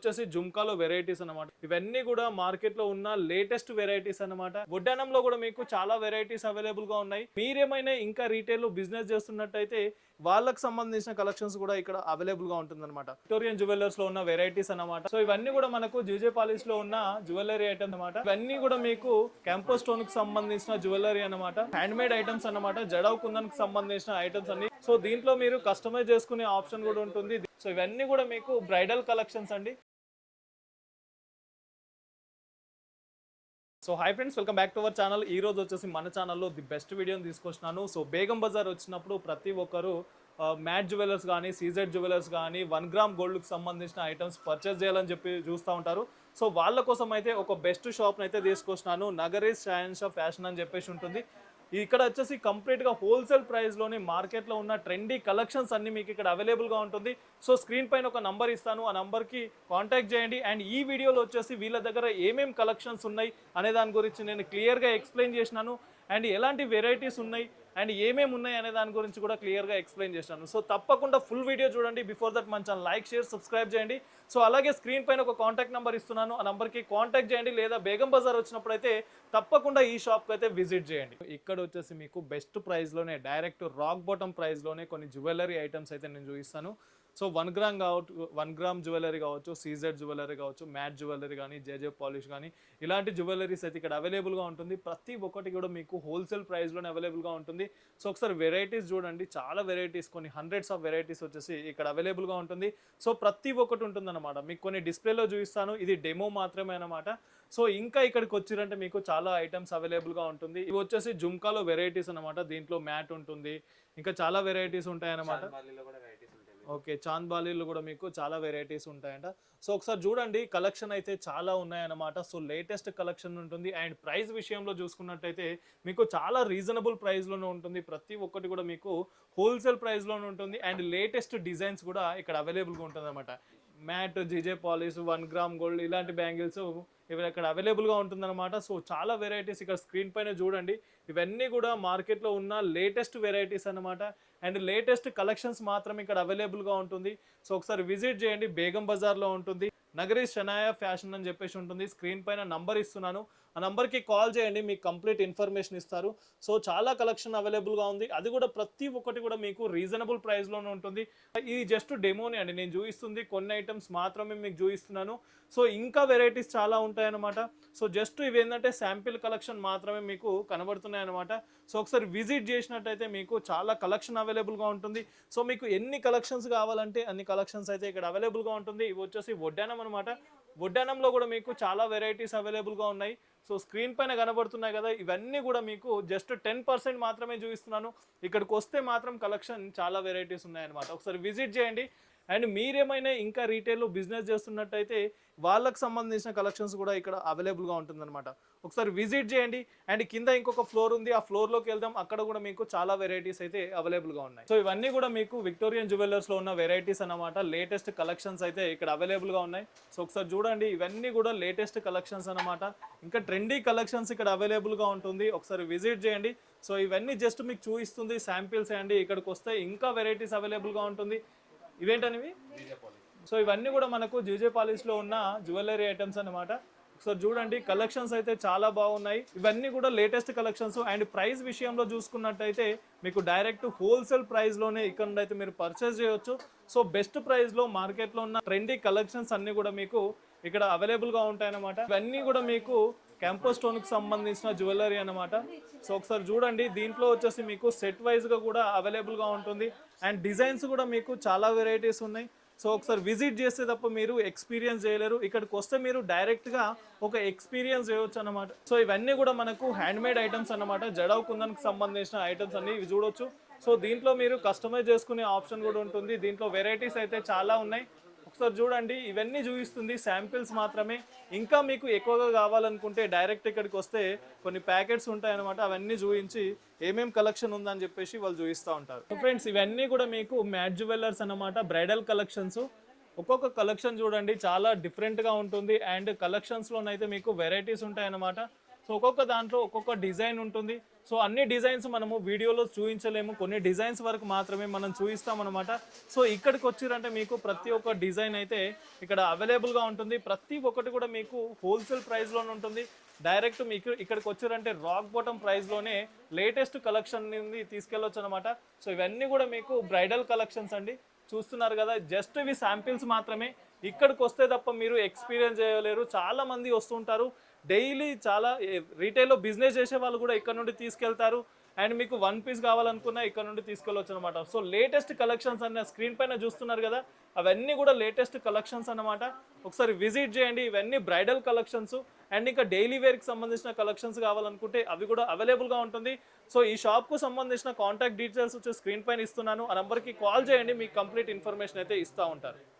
వచ్చేసి జుంకాలో వెరైటీస్ అన్నమాట. ఇవన్నీ కూడా మార్కెట్ లో ఉన్న లేటెస్ట్ వెరైటీస్ అన్నమాట. వడ్డానంలో కూడా మీకు చాలా వెరైటీస్ అవైలబుల్ గా ఉన్నాయి. మీరేమైనా ఇంకా రీటైల్ లో బిజినెస్ చేస్తున్నట్టయితే వాళ్ళకి సంబంధించిన కలెక్షన్స్ కూడా ఇక్కడ అవైలబుల్ గా ఉంటుంది అనమాట. విక్టోరియన్ జ్యువెలర్స్ లో ఉన్న వెరైటీస్ అన్నమాట. సో ఇవన్నీ కూడా మనకు జీజే పాలిష్ లో ఉన్న జ్యువెలరీ ఐటమ్స్ అన్నమాట. ఇవన్నీ కూడా మీకు కెంపో స్టోన్ కి సంబంధించిన జ్యువెలరీ అన్నమాట. హ్యాండ్ మేడ్ ఐటమ్స్ అన్నమాట. జడవ్ కుందన్ కి సంబంధించిన ఐటమ్స్ అన్ని. సో దీంట్లో మీరు కస్టమైజ్ చేసుకునే ఆప్షన్ కూడా ఉంటుంది. సో ఇవన్నీ కూడా మీకు బ్రైడల్ కలెక్షన్స్ అండి. So hi friends, welcome back to our channel. ఈ రోజు వచ్చేసి మన ఛానల్లో ది బెస్ట్ వీడియోని తీసుకొచ్చినాను. సో బేగం బజార్ వచ్చినప్పుడు ప్రతి ఒక్కరు మ్యాట్ జ్యువెలర్స్ కానీ, సీజెడ్ జ్యువెలర్స్ కానీ 1 గ్రామ్ గోల్డ్కి సంబంధించిన ఐటమ్స్ పర్చేస్ చేయాలని చెప్పి చూస్తూ ఉంటారు. సో వాళ్ళ కోసం అయితే ఒక బెస్ట్ షాప్ని అయితే తీసుకొచ్చినాను. నగరీస్ షాయన్ షా ఫ్యాషన్ అని చెప్పేసి ఉంటుంది. ఇక్కడ వచ్చేసి కంప్లీట్గా హోల్సేల్ ప్రైస్లోనే మార్కెట్లో ఉన్న ట్రెండీ కలెక్షన్స్ అన్ని మీకు ఇక్కడ అవైలబుల్గా ఉంటుంది. సో స్క్రీన్ పైన ఒక నంబర్ ఇస్తాను, ఆ నంబర్కి కాంటాక్ట్ చేయండి. అండ్ ఈ వీడియోలో వచ్చేసి వీళ్ళ దగ్గర ఏమేమి కలెక్షన్స్ ఉన్నాయి అనే దాని గురించి నేను క్లియర్గా ఎక్స్ప్లెయిన్ చేసినాను. అండ్ ఎలాంటి వెరైటీస్ ఉన్నాయి అండ్ ఏమేమి ఉన్నాయి అనే దాని గురించి కూడా క్లియర్గా ఎక్స్ప్లెయిన్ చేశాను. సో తప్పకుండా ఫుల్ వీడియో చూడండి. బిఫోర్ దట్ మన ఛానల్ లైక్, షేర్, సబ్స్క్రైబ్ చేయండి. సో అలాగే స్క్రీన్ పైన ఒక కాంటాక్ట్ నెంబర్ ఇస్తున్నాను, ఆ నెంబర్కి కాంటాక్ట్ చేయండి. లేదా బేగం బజార్ వచ్చినప్పుడు అయితే తప్పకుండా ఈ షాప్కి అయితే విజిట్ చేయండి. ఇక్కడ వచ్చేసి మీకు బెస్ట్ ప్రైస్లోనే, డైరెక్ట్ రాక్ బాటమ్ ప్రైస్లోనే కొన్ని జ్యువెలరీ ఐటమ్స్ అయితే నేను చూపిస్తాను. సో 1 గ్రామ్ కావచ్చు, 1 గ్రామ్ జ్యువెలరీ కావచ్చు, సీజెడ్ జ్యువెలరీ కావచ్చు, మ్యాట్ జ్యువెలరీ కానీ, జేజే పాలిష్ కానీ, ఇలాంటి జ్యువెలరీస్ అయితే ఇక్కడ అవైలబుల్గా ఉంటుంది. ప్రతి ఒక్కటి కూడా మీకు హోల్సేల్ ప్రైస్లోనే అవైలబుల్గా ఉంటుంది. సో ఒకసారి వెరైటీస్ చూడండి, చాలా వెరైటీస్, కొన్ని హండ్రెడ్స్ ఆఫ్ వెరైటీస్ వచ్చేసి ఇక్కడ అవైలబుల్గా ఉంటుంది. సో ప్రతి ఒక్కటి ఉంటుందన్నమాట. మీకు కొన్ని డిస్ప్లేలో చూపిస్తాను, ఇది డెమో మాత్రమే అనమాట. సో ఇంకా ఇక్కడికి వచ్చిరంటే మీకు చాలా ఐటమ్స్ అవైలబుల్గా ఉంటుంది. ఇవి వచ్చేసి జుంకాలో వెరైటీస్ అనమాట. దీంట్లో మ్యాట్ ఉంటుంది, ఇంకా చాలా వెరైటీస్ ఉంటాయి అన్నమాట. ఓకే, చాంద్బాలీలో కూడా మీకు చాలా వెరైటీస్ ఉంటాయంట. సో ఒకసారి చూడండి, కలెక్షన్ అయితే చాలా ఉన్నాయన్నమాట. సో లేటెస్ట్ కలెక్షన్ ఉంటుంది. అండ్ ప్రైస్ విషయంలో చూసుకున్నట్టయితే మీకు చాలా రీజనబుల్ ప్రైస్లోనే ఉంటుంది. ప్రతి ఒక్కటి కూడా మీకు హోల్సేల్ ప్రైస్లోనే ఉంటుంది. అండ్ లేటెస్ట్ డిజైన్స్ కూడా ఇక్కడ అవైలబుల్గా ఉంటుంది అనమాట. Matte, GJ polish, 1 gram gold, ఇలాంటి బ్యాంగిల్స్ ఇవి ఇక్కడ అవైలబుల్గా ఉంటుందన్నమాట. సో చాలా వెరైటీస్ ఇక్కడ స్క్రీన్ పైన చూడండి. ఇవన్నీ కూడా మార్కెట్లో ఉన్న లేటెస్ట్ వెరైటీస్ అన్నమాట. అండ్ లేటెస్ట్ కలెక్షన్స్ మాత్రం ఇక్కడ అవైలబుల్గా ఉంటుంది. సో ఒకసారి విజిట్ చేయండి. బేగం బజార్లో ఉంటుంది. నగరీస్ షనాయా ఫ్యాషన్ అని చెప్పేసి ఉంటుంది. స్క్రీన్ పైన నంబర్ ఇస్తున్నాను, ఆ నంబర్కి కాల్ చేయండి, మీకు కంప్లీట్ ఇన్ఫర్మేషన్ ఇస్తారు. సో చాలా కలెక్షన్ అవైలబుల్గా ఉంది. అది కూడా ప్రతి ఒక్కటి కూడా మీకు రీజనబుల్ ప్రైస్లోనే ఉంటుంది. ఇది జస్ట్ డెమోని అండి, నేను చూపిస్తుంది కొన్ని ఐటమ్స్ మాత్రమే మీకు చూపిస్తున్నాను. సో ఇంకా వెరైటీస్ చాలా ఉంటాయన్నమాట. సో జస్ట్ ఇవి ఏంటంటే శాంపిల్ కలెక్షన్ మాత్రమే మీకు కనబడుతున్నాయి అనమాట. సో ఒకసారి విజిట్ చేసినట్టయితే మీకు చాలా కలెక్షన్ అవైలబుల్గా ఉంటుంది. సో మీకు ఎన్ని కలెక్షన్స్ కావాలంటే అన్ని కలెక్షన్స్ అయితే ఇక్కడ అవైలబుల్గా ఉంటుంది. ఇవి వచ్చేసి వడ్డానం అనమాట. వడ్డానంలో కూడా మీకు చాలా వెరైటీస్ అవైలబుల్గా ఉన్నాయి. సో స్క్రీన్ పైన కనబడుతున్నాయి కదా, ఇవన్నీ కూడా మీకు జస్ట్ 10% మాత్రమే చూపిస్తున్నాను. ఇక్కడికి వస్తే మాత్రం కలెక్షన్ చాలా వెరైటీస్ ఉన్నాయన్నమాట. ఒకసారి విజిట్ చేయండి. అండ్ మీరేమైనా ఇంకా రీటైల్లో బిజినెస్ చేస్తున్నట్టయితే వాళ్ళకి సంబంధించిన కలెక్షన్స్ కూడా ఇక్కడ అవైలబుల్గా ఉంటుందన్నమాట. ఒకసారి విజిట్ చేయండి. అండ్ కింద ఇంకొక ఫ్లోర్ ఉంది, ఆ ఫ్లోర్లోకి వెళ్దాం. అక్కడ కూడా మీకు చాలా వెరైటీస్ అయితే అవైలబుల్గా ఉన్నాయి. సో ఇవన్నీ కూడా మీకు విక్టోరియన్ జ్యువెలర్స్లో ఉన్న వెరైటీస్ అన్నమాట. లేటెస్ట్ కలెక్షన్స్ అయితే ఇక్కడ అవైలబుల్గా ఉన్నాయి. సో ఒకసారి చూడండి, ఇవన్నీ కూడా లేటెస్ట్ కలెక్షన్స్ అన్నమాట. ఇంకా ట్రెండీ కలెక్షన్స్ ఇక్కడ అవైలబుల్గా ఉంటుంది. ఒకసారి విజిట్ చేయండి. సో ఇవన్నీ జస్ట్ మీకు చూపిస్తుంది శాంపిల్స్ అండి. ఇక్కడికి వస్తే ఇంకా వెరైటీస్ అవైలబుల్గా ఉంటుంది. ఇవేంటనివి? సో ఇవన్నీ కూడా మనకు జీజే పాలిష్లో ఉన్న జ్యువెలరీ ఐటమ్స్ అన్నమాట. ఒకసారి చూడండి, కలెక్షన్స్ అయితే చాలా బాగున్నాయి. ఇవన్నీ కూడా లేటెస్ట్ కలెక్షన్స్. అండ్ ప్రైస్ విషయంలో చూసుకున్నట్టయితే మీకు డైరెక్ట్ హోల్సేల్ ప్రైస్లోనే ఇక్కడ అయితే మీరు పర్చేస్ చేయొచ్చు. సో బెస్ట్ ప్రైస్లో మార్కెట్లో ఉన్న ట్రెండీ కలెక్షన్స్ అన్నీ కూడా మీకు ఇక్కడ అవైలబుల్గా ఉంటాయన్నమాట. ఇవన్నీ కూడా మీకు కెంపో స్టోన్కి సంబంధించిన జ్యువెలరీ అనమాట. సో ఒకసారి చూడండి, దీంట్లో వచ్చేసి మీకు సెట్ వైజ్గా కూడా అవైలబుల్గా ఉంటుంది. అండ్ డిజైన్స్ కూడా మీకు చాలా వెరైటీస్ ఉన్నాయి. సో ఒకసారి విజిట్ చేస్తే తప్ప మీరు ఎక్స్పీరియన్స్ చేయలేరు. ఇక్కడికి వస్తే మీరు డైరెక్ట్గా ఒక ఎక్స్పీరియన్స్ చేయవచ్చు అన్నమాట. సో ఇవన్నీ కూడా మనకు హ్యాండ్ మేడ్ ఐటమ్స్ అన్నమాట. జడవ్ కుందన్కి సంబంధించిన ఐటమ్స్ అన్ని ఇవి చూడొచ్చు. సో దీంట్లో మీరు కస్టమైజ్ చేసుకునే ఆప్షన్ కూడా ఉంటుంది. దీంట్లో వెరైటీస్ అయితే చాలా ఉన్నాయి. ఒకసారి చూడండి, ఇవన్నీ చూపిస్తుంది శాంపిల్స్ మాత్రమే. ఇంకా మీకు ఎక్కువగా కావాలనుకుంటే డైరెక్ట్ ఇక్కడికి వస్తే కొన్ని ప్యాకెట్స్ ఉంటాయన్నమాట. అవన్నీ చూపించి ఏమేమి కలెక్షన్ ఉందని చెప్పేసి వాళ్ళు చూపిస్తూ ఉంటారు. ఫ్రెండ్స్, ఇవన్నీ కూడా మీకు మ్యాట్ జ్యువెలర్స్ అన్నమాట. Bridal collections. ఒక్కొక్క కలెక్షన్ చూడండి చాలా డిఫరెంట్గా ఉంటుంది. అండ్ కలెక్షన్స్లోనైతే మీకు వెరైటీస్ ఉంటాయన్నమాట. సో ఒక్కొక్క దాంట్లో ఒక్కొక్క డిజైన్ ఉంటుంది. సో అన్ని డిజైన్స్ మనము వీడియోలో చూపించలేము, కొన్ని డిజైన్స్ వరకు మాత్రమే మనం చూపిస్తాం అనమాట. సో ఇక్కడికి వచ్చిరంటే మీకు ప్రతి ఒక్క డిజైన్ అయితే ఇక్కడ అవైలబుల్గా ఉంటుంది. ప్రతి ఒక్కటి కూడా మీకు హోల్సేల్ ప్రైస్లోనే ఉంటుంది. డైరెక్ట్ మీకు ఇక్కడికి వచ్చారంటే రాక్ బాటమ్ ప్రైస్లోనే లేటెస్ట్ కలెక్షన్ తీసుకెళ్ళొచ్చు అనమాట. సో ఇవన్నీ కూడా మీకు బ్రైడల్ కలెక్షన్స్ అండి. చూస్తున్నారు కదా, జస్ట్ ఇవి శాంపిల్స్ మాత్రమే. ఇక్కడికి వస్తే తప్ప మీరు ఎక్స్పీరియన్స్ చేయలేరు. చాలా మంది వస్తుంటారు డైలీ, చాలా రీటైల్లో బిజినెస్ చేసే వాళ్ళు కూడా ఇక్కడ నుండి తీసుకెళ్తారు. అండ్ మీకు వన్ పీస్ కావాలనుకున్నా ఇక్కడ నుండి తీసుకెళ్ళొచ్చు అనమాట. సో లేటెస్ట్ కలెక్షన్స్ అన్న స్క్రీన్ పైన చూస్తున్నారు కదా, అవన్నీ కూడా లేటెస్ట్ కలెక్షన్స్ అన్నమాట. ఒకసారి విజిట్ చేయండి. ఇవన్నీ బ్రైడల్ కలెక్షన్స్. అండ్ ఇంకా డైలీ వేర్కి సంబంధించిన కలెక్షన్స్ కావాలనుకుంటే అవి కూడా అవైలబుల్గా ఉంటుంది. సో ఈ షాప్కు సంబంధించిన కాంటాక్ట్ డీటెయిల్స్ వచ్చి స్క్రీన్ పైన ఇస్తున్నాను. ఆ నెంబర్కి కాల్ చేయండి, మీకు కంప్లీట్ ఇన్ఫర్మేషన్ అయితే ఇస్తూ ఉంటారు.